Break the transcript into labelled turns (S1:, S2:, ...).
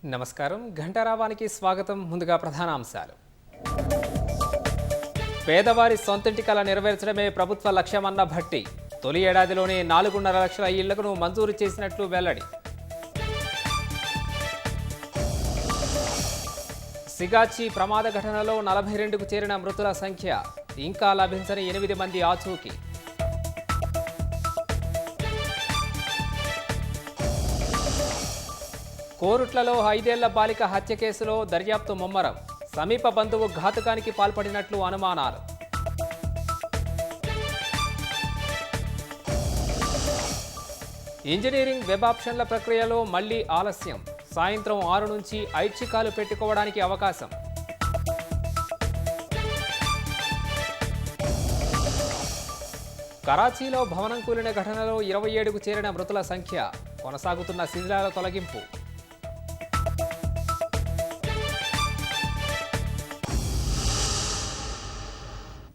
S1: నమస్కారం ఘంటారావానికి స్వాగతం. ముందుగా ప్రధానాంశాలు. పేదవారి సొంతింటి కల నెరవేర్చడమే ప్రభుత్వ లక్ష్యమన్న భట్టి. తొలి ఏడాదిలోనే 4.5 లక్షల ఇళ్లను మంజూరు చేసినట్లు వెల్లడి. సిగాచి ప్రమాద ఘటనలో 42కు చేరిన మృతుల సంఖ్య. ఇంకా లభించని 8 మంది ఆచూకీ. కోరుట్లలో 5 ఏళ్ల బాలిక హత్య కేసులో దర్యాప్తు ముమ్మరం. సమీప బంధువు ఘాతుకానికి పాల్పడినట్లు అనుమానాలు. ఇంజనీరింగ్ వెబ్ ఆప్షన్ల ప్రక్రియలో మళ్లీ ఆలస్యం. సాయంత్రం 6 నుంచి ఐచ్ఛికాలు పెట్టుకోవడానికి అవకాశం. కరాచీలో భవనం కూలిన ఘటనలో 27కు చేరిన మృతుల సంఖ్య. కొనసాగుతున్న శిథిలాల తొలగింపు.